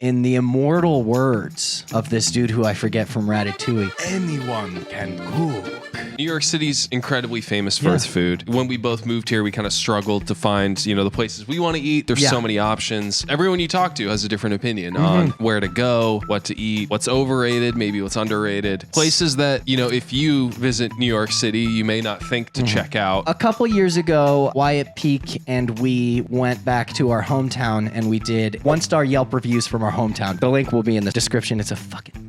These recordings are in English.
In the immortal words of this dude who I forget from Ratatouille, Anyone can cook. New York City's incredibly famous for its food. When we both moved here, we kind of struggled to find, the places we want to eat. There's so many options. Everyone you talk to has a different opinion on where to go, what to eat, what's overrated, maybe what's underrated. Places that, if you visit New York City, you may not think to check out. a couple years ago, Wyatt Peak and we went back to our hometown and we did 1-star Yelp reviews from our hometown. The link will be in the description. It's a fucking...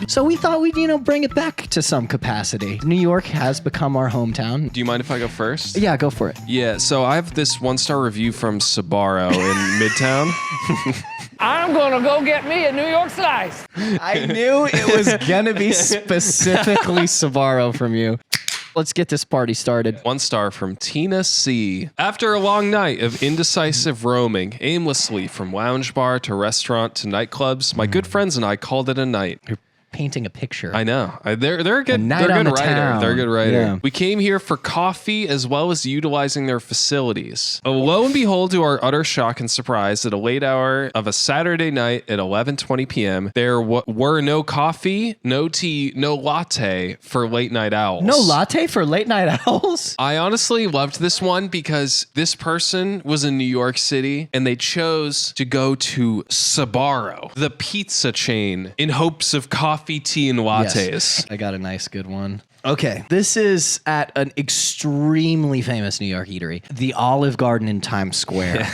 So we thought we'd, bring it back to some capacity. New York has become our hometown. Do you mind if I go first? Yeah, go for it. Yeah, so I have this 1-star review from Sbarro in Midtown. I'm gonna go get me a New York slice. I knew it was gonna be specifically Sbarro from you. Let's get this party started. 1 star from Tina C. After a long night of indecisive roaming, aimlessly from lounge bar to restaurant to nightclubs, my good friends and I called it a night. You're painting a picture. I know. They're a good night on the writer. town. They're a good writer. Yeah. We came here for coffee as well as utilizing their facilities. Lo and behold, to our utter shock and surprise, at a late hour of a Saturday night at 11:20 p.m., there were no coffee, no tea, no latte for late night owls. No latte for late night owls? I honestly loved this one because this person was in New York City and they chose to go to Sbarro, the pizza chain, in hopes of coffee, tea, and lattes. Yes, I got a nice good one. Okay, this is at an extremely famous New York eatery, the Olive Garden in Times Square.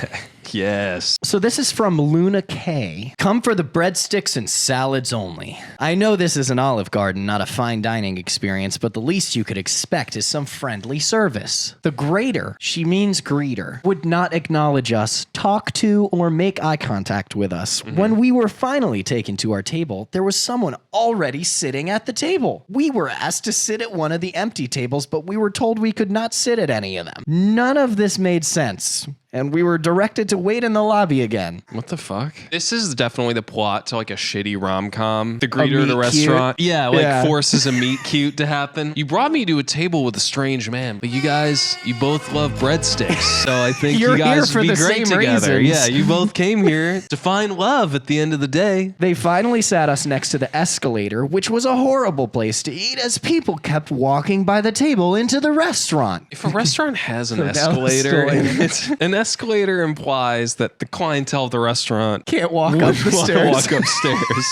Yes. So this is from Luna K. Come for the breadsticks and salads only. I know this is an Olive Garden, not a fine dining experience, but the least you could expect is some friendly service. The grater, she means greeter, would not acknowledge us, talk to, or make eye contact with us. When we were finally taken to our table, there was someone already sitting at the table. We were asked to sit at one of the empty tables, but we were told we could not sit at any of them. None of this made sense. And we were directed to wait in the lobby again. What the fuck? This is definitely the plot to like a shitty rom-com. The greeter at meet a restaurant. cute. Yeah, forces a meet cute to happen. You brought me to a table with a strange man, but you both love breadsticks. So I think You're you guys here for would be the great same together. reasons. Yeah, you both came here to find love at the end of the day. They finally sat us next to the escalator, which was a horrible place to eat as people kept walking by the table into the restaurant. If a restaurant has an escalator, an escalator implies that the clientele of the restaurant Can't walk up the stairs. Walk upstairs.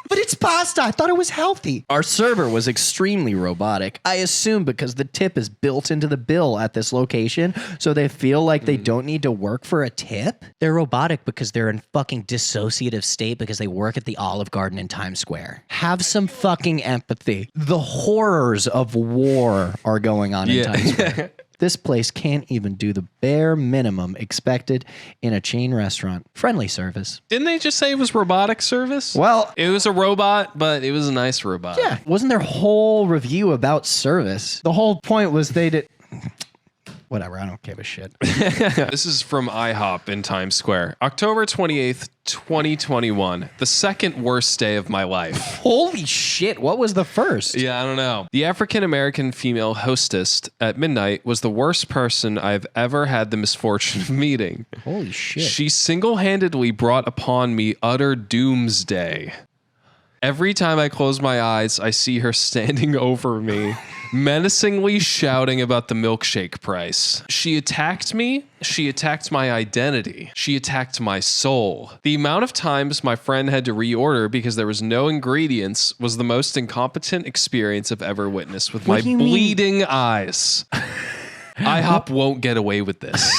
But it's pasta. I thought it was healthy. Our server was extremely robotic. I assume because the tip is built into the bill at this location, so they feel like they don't need to work for a tip. They're robotic because they're in fucking dissociative state because they work at the Olive Garden in Times Square. Have some fucking empathy. The horrors of war are going on in Times Square. This place can't even do the bare minimum expected in a chain restaurant. Friendly service. Didn't they just say it was robotic service? Well, it was a robot, but it was a nice robot. yeah. Wasn't their whole review about service? The whole point was they did... Whatever, I don't give a shit. This is from IHOP in Times Square. October 28th, 2021. The second worst day of my life. Holy shit, what was the first? Yeah, I don't know. The African-American female hostess at midnight was the worst person I've ever had the misfortune of meeting. Holy shit. She single-handedly brought upon me utter doomsday. Every time I close my eyes, I see her standing over me, menacingly shouting about the milkshake price. She attacked me. She attacked my identity. She attacked my soul. The amount of times my friend had to reorder because there was no ingredients was the most incompetent experience I've ever witnessed with my bleeding eyes. IHOP won't get away with this.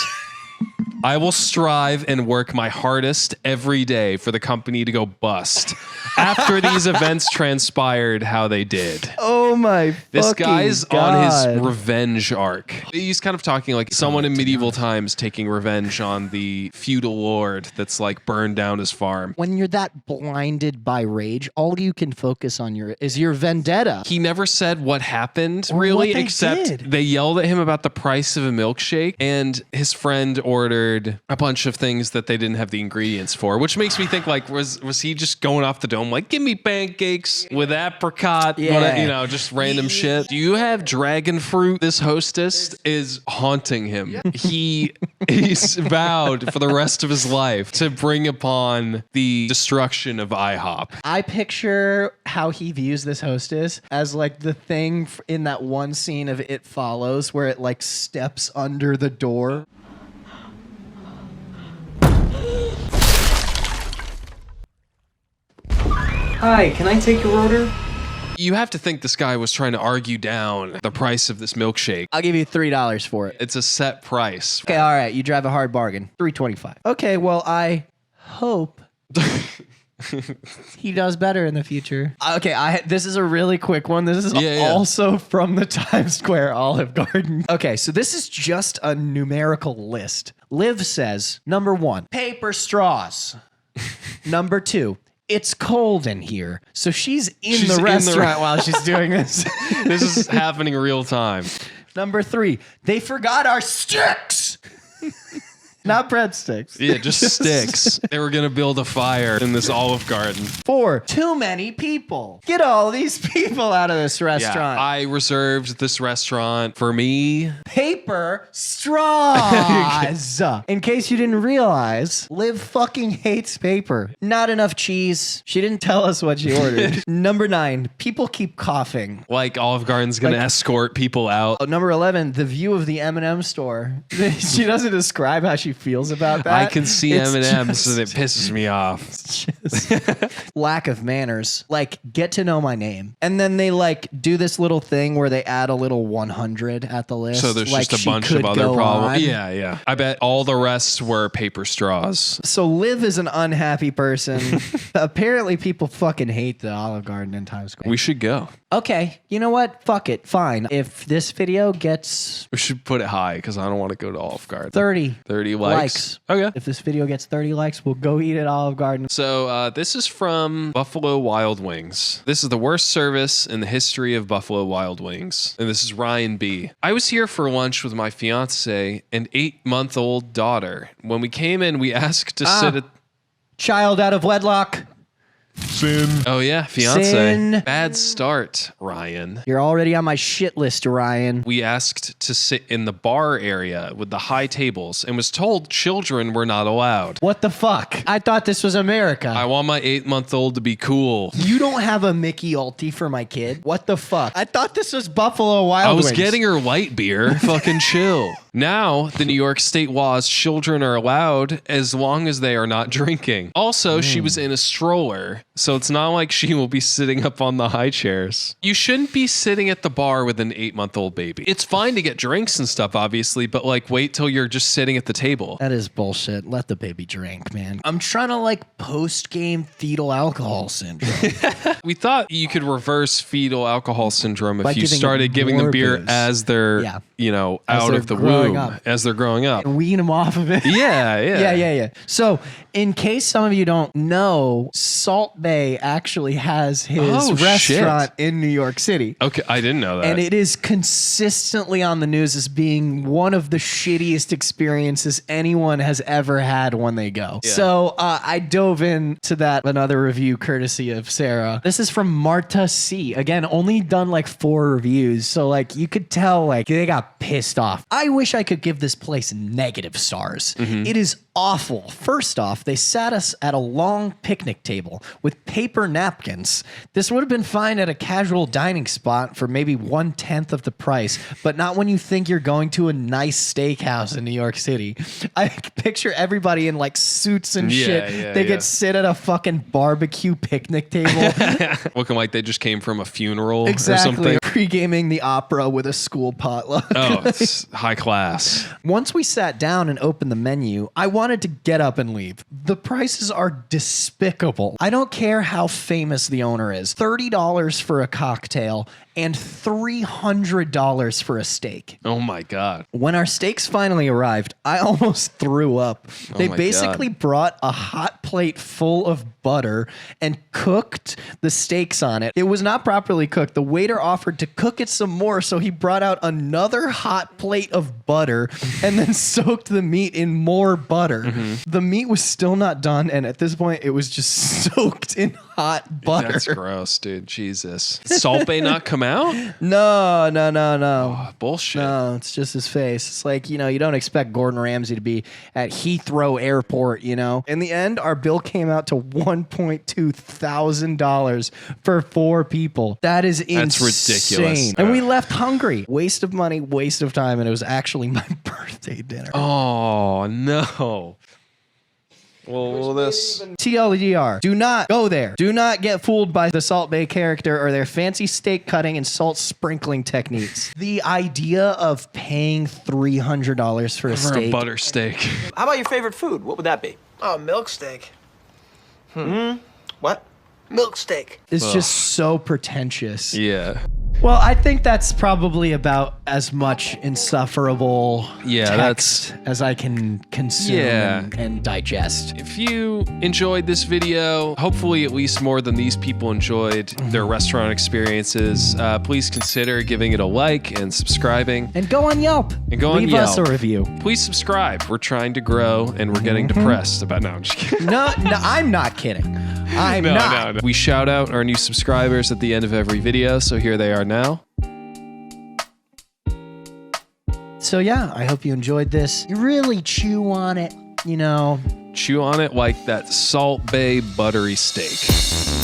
I will strive and work my hardest every day for the company to go bust after these events transpired how they did. Oh my This guy's God. on his revenge arc. He's kind of talking like someone in medieval times taking revenge on the feudal lord that's like burned down his farm. When you're that blinded by rage, all you can focus on is your vendetta. He never said what happened, Or really, what they except did. they yelled at him about the price of a milkshake, and his friend ordered a bunch of things that they didn't have the ingredients for, which makes me think like, was he just going off the dome like, give me pancakes with apricot, Yeah. just just random shit. Do you have dragon fruit? This hostess is haunting him. He's vowed for the rest of his life to bring upon the destruction of IHOP. I picture how he views this hostess as like the thing in that one scene of It Follows where it like steps under the door. Hi, can I take your order? You have to think this guy was trying to argue down the price of this milkshake. I'll give you $3 for it. It's a set price. Okay, all right. You drive a hard bargain. $3.25. Okay, well, I hope he does better in the future. Okay, this is a really quick one. This is also from the Times Square Olive Garden. Okay, so this is just a numerical list. Liv says, number 1, paper straws. Number 2, it's cold in here. So she's in the restaurant while she's doing this. This is happening real time. Number 3, they forgot our sticks. Not breadsticks. Yeah, just sticks. They were going to build a fire in this Olive Garden. 4, too many people. Get all these people out of this restaurant. Yeah, I reserved this restaurant for me. Paper straws. In case you didn't realize, Liv fucking hates paper. Not enough cheese. She didn't tell us what she ordered. Number 9, people keep coughing. Like Olive Garden's going to escort people out. Number 11, the view of the M&M store. She doesn't describe how she feels about that. I can see M&Ms and it pisses me off. Lack of manners. Like, get to know my name. And then they like do this little thing where they add a little 100 at the list. So there's like just a bunch of other problems. Yeah. I bet all the rest were paper straws. So Liv is an unhappy person. Apparently people fucking hate the Olive Garden in Times Square. We should go. Okay, you know what? Fuck it. Fine. If this video gets... We should put it high because I don't want to go to Olive Garden. 30 likes. Okay. If this video gets 30 likes, we'll go eat at Olive Garden. So this is from Buffalo Wild Wings. This is the worst service in the history of Buffalo Wild Wings. And this is Ryan B. I was here for lunch with my fiance and 8-month-old daughter. When we came in, we asked to sit at... Child out of wedlock. Sin. Oh yeah, fiance. Sin. Bad start, Ryan. You're already on my shit list, Ryan. We asked to sit in the bar area with the high tables and was told children were not allowed. What the fuck? I thought this was America. I want my 8-month-old to be cool. You don't have a Mickey Alti for my kid? What the fuck? I thought this was Buffalo Wild Wings. I was getting her light beer. Fucking chill. Now, the New York state laws, children are allowed as long as they are not drinking. Also, she was in a stroller, so it's not like she will be sitting up on the high chairs. You shouldn't be sitting at the bar with an 8-month-old baby. It's fine to get drinks and stuff, obviously, but like wait till you're just sitting at the table. That is bullshit. Let the baby drink, man. I'm trying to like post-game fetal alcohol syndrome. We thought you could reverse fetal alcohol syndrome By if you giving started giving them beer booze. as they're, out of the womb, as they're growing up. Wean them off of it. Yeah. So, in case some of you don't know, Salt Bae actually has his restaurant in New York City. Okay, I didn't know that. And it is consistently on the news as being one of the shittiest experiences anyone has ever had when they go. Yeah. So I dove into that, another review courtesy of Sarah. This is from Marta C. Again, only done like 4 reviews. So like you could tell like they got pissed off. I wish I could give this place negative stars. It is awful. First off, they sat us at a long picnic table with paper napkins. This would have been fine at a casual dining spot for maybe 1/10 of the price, but not when you think you're going to a nice steakhouse in New York City. I picture everybody in like suits and shit. They get sit at a fucking barbecue picnic table. Looking like they just came from a funeral or Exactly. something. Pre-gaming the opera with a school potluck. Oh, it's high class. Once we sat down and opened the menu, I wanted to get up and leave. The prices are despicable. I don't care how famous the owner is. $30 for a cocktail and $300 for a steak. Oh my God. When our steaks finally arrived, I almost threw up. They my basically God. brought a hot plate full of butter and cooked the steaks on it. It was not properly cooked. The waiter offered to cook it some more, so he brought out another hot plate of butter and then soaked the meat in more butter. The meat was still not done, and at this point, it was just soaked in hot butter. That's gross, dude. Jesus. Salt Bae not come out? No. Bullshit. No, it's just his face. It's like, you don't expect Gordon Ramsay to be at Heathrow Airport, In the end, our bill came out to $1.2 thousand for 4 people. That is insane. That's ridiculous. And we left hungry. Waste of money, waste of time, and it was actually my birthday dinner. Oh, no. Well, this... TLDR, do not go there. Do not get fooled by the Salt Bae character or their fancy steak cutting and salt sprinkling techniques. The idea of paying $300 for a For steak. a butter steak. How about your favorite food? What would that be? Oh, milk steak. What? Milk steak. It's just so pretentious. Yeah. Well, I think that's probably about as much insufferable text as I can consume and digest. If you enjoyed this video, hopefully at least more than these people enjoyed their restaurant experiences, please consider giving it a like and subscribing. And go on Yelp. Leave us a review. Please subscribe. We're trying to grow and we're getting depressed about... No, I'm just kidding. No, I'm not kidding. I'm not. No. We shout out our new subscribers at the end of every video, so here they are now. So yeah, I hope you enjoyed this. You really chew on it, Chew on it like that Salt Bae buttery steak.